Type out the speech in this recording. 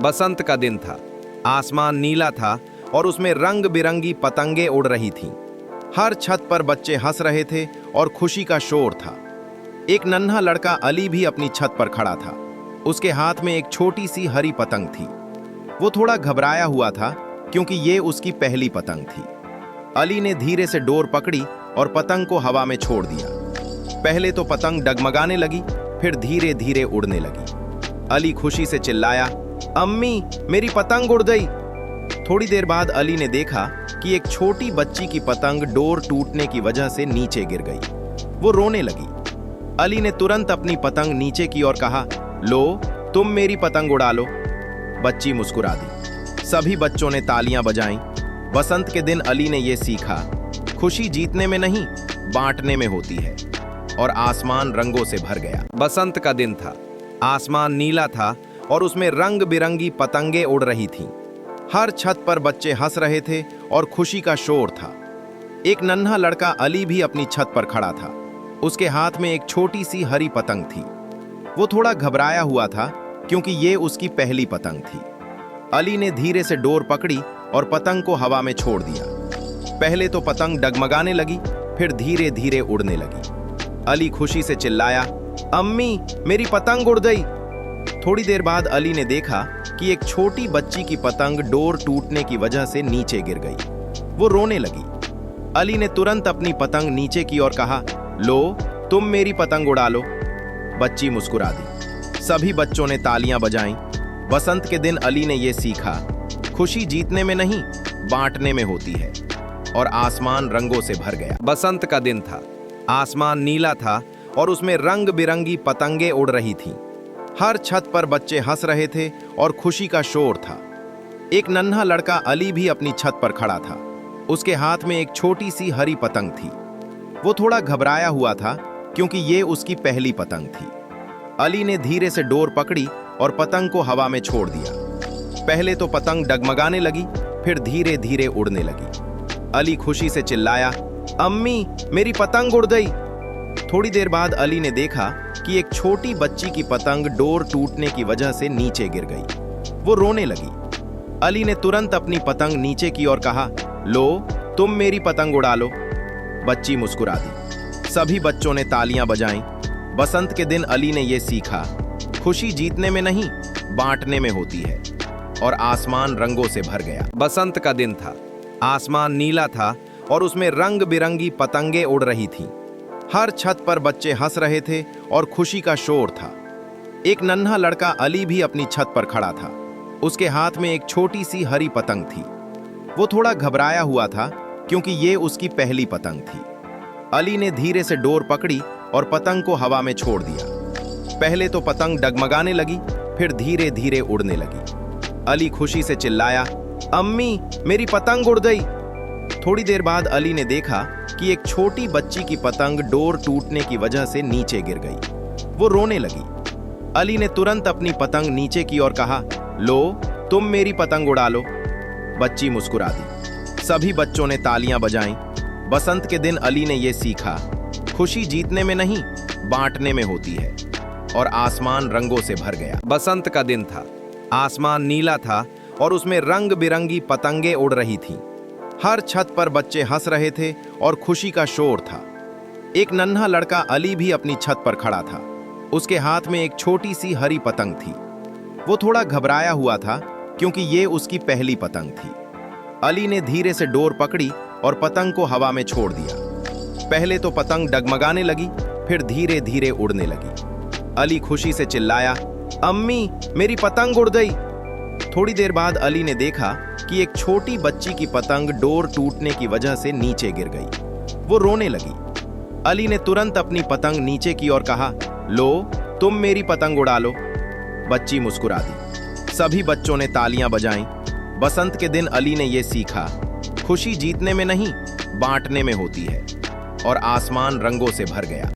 बसंत का दिन था। आसमान नीला था और उसमें रंग बिरंगी पतंगे उड़ रही थीं। हर छत पर बच्चे हंस रहे थे और खुशी का शोर था। एक नन्हा लड़का अली भी अपनी छत पर खड़ा था। उसके हाथ में एक छोटी सी हरी पतंग थी। वो थोड़ा घबराया हुआ था क्योंकि ये उसकी पहली पतंग थी। अली ने धीरे से डोर पकड़ी और पतंग को हवा में छोड़ दिया। पहले तो पतंग डगमगाने लगी, फिर धीरे धीरे उड़ने लगी। अली खुशी से चिल्लाया, अम्मी, मेरी पतंग उड़ गई। थोड़ी देर बाद अली ने देखा कि एक छोटी बच्ची की पतंग डोर टूटने की वजह से नीचे गिर गई। वो रोने लगी। अली ने तुरंत अपनी पतंग नीचे की और कहा, लो, तुम मेरी पतंग उड़ा लो। बच्ची मुस्कुरा दी। सभी बच्चों ने तालियां बजाईं। बसंत के दिन अली ने यह सीखा, खुशी जीतने में नहीं, बांटने में होती है। और आसमान रंगों से भर गया। बसंत का दिन था। आसमान नीला था और उसमें रंग बिरंगी पतंगे उड़ रही थीं। हर छत पर बच्चे हंस रहे थे और खुशी का शोर था। एक नन्हा लड़का अली भी अपनी छत पर खड़ा था। उसके हाथ में एक छोटी सी हरी पतंग थी। वो थोड़ा घबराया हुआ था क्योंकि ये उसकी पहली पतंग थी। अली ने धीरे से डोर पकड़ी और पतंग को हवा में छोड़ दिया। पहले तो पतंग डगमगाने लगी, फिर धीरे धीरे उड़ने लगी। अली खुशी से चिल्लाया, अम्मी, मेरी पतंग उड़ गई। थोड़ी देर बाद अली ने देखा कि एक छोटी बच्ची की पतंग डोर टूटने की वजह से नीचे गिर गई। वो रोने लगी। अली ने तुरंत अपनी पतंग नीचे की और कहा, लो, तुम मेरी पतंग उड़ा लो। बच्ची मुस्कुरा दी। सभी बच्चों ने तालियां बजाईं। बसंत के दिन अली ने यह सीखा, खुशी जीतने में नहीं, बांटने में होती है। और आसमान रंगों से भर गया। बसंत का दिन था। आसमान नीला था और उसमें रंग बिरंगी पतंगे उड़ रही थीं। हर छत पर बच्चे हंस रहे थे और खुशी का शोर था। एक नन्हा लड़का अली भी अपनी छत पर खड़ा था। उसके हाथ में एक छोटी सी हरी पतंग थी। वो थोड़ा घबराया हुआ था क्योंकि ये उसकी पहली पतंग थी। अली ने धीरे से डोर पकड़ी और पतंग को हवा में छोड़ दिया। पहले तो पतंग डगमगाने लगी, फिर धीरे धीरे उड़ने लगी। अली खुशी से चिल्लाया, अम्मी, मेरी पतंग उड़ गई। थोड़ी देर बाद अली ने देखा कि एक छोटी बच्ची की पतंग डोर टूटने की वजह से नीचे गिर गई। वो रोने लगी। अली ने तुरंत अपनी पतंग नीचे की और कहा, लो, तुम मेरी पतंग उड़ा लो। बच्ची मुस्कुरा दी। सभी बच्चों ने तालियां बजाईं। बसंत के दिन अली ने यह सीखा, खुशी जीतने में नहीं, बांटने में होती है। और आसमान रंगों से भर गया। बसंत का दिन था। आसमान नीला था और उसमें रंग बिरंगी पतंगे उड़ रही थीं। हर छत पर बच्चे हंस रहे थे और खुशी का शोर था। एक नन्हा लड़का अली भी अपनी छत पर खड़ा था। उसके हाथ में एक छोटी सी हरी पतंग थी। वो थोड़ा घबराया हुआ था क्योंकि ये उसकी पहली पतंग थी। अली ने धीरे से डोर पकड़ी और पतंग को हवा में छोड़ दिया। पहले तो पतंग डगमगाने लगी, फिर धीरे धीरे उड़ने लगी। अली खुशी से चिल्लाया, अम्मी, मेरी पतंग उड़ गई। थोड़ी देर बाद अली ने देखा कि एक छोटी बच्ची की पतंग डोर टूटने की वजह से नीचे गिर गई। वो रोने लगी। अली ने तुरंत अपनी पतंग नीचे की और कहा, लो, तुम मेरी पतंग उड़ा लो। बच्ची मुस्कुरा दी। सभी बच्चों ने तालियां बजाईं। बसंत के दिन अली ने यह सीखा, खुशी जीतने में नहीं, बांटने में होती है। और आसमान रंगों से भर गया। बसंत का दिन था। आसमान नीला था और उसमें रंग बिरंगी पतंगे उड़ रही थीं। हर छत पर बच्चे हंस रहे थे और खुशी का शोर था। एक नन्हा लड़का अली भी अपनी छत पर खड़ा था। उसके हाथ में एक छोटी सी हरी पतंग थी। वो थोड़ा घबराया हुआ था क्योंकि ये उसकी पहली पतंग थी। अली ने धीरे से डोर पकड़ी और पतंग को हवा में छोड़ दिया। पहले तो पतंग डगमगाने लगी, फिर धीरे धीरे उड़ने लगी। अली खुशी से चिल्लाया, अम्मी, मेरी पतंग उड़ गई। थोड़ी देर बाद अली ने देखा कि एक छोटी बच्ची की पतंग डोर टूटने की वजह से नीचे गिर गई। वो रोने लगी। अली ने तुरंत अपनी पतंग नीचे की और कहा, लो, तुम मेरी पतंग उड़ा लो। बच्ची मुस्कुरा दी। सभी बच्चों ने तालियां बजाईं। बसंत के दिन अली ने यह सीखा, खुशी जीतने में नहीं, बांटने में होती है। और आसमान रंगों से भर गया।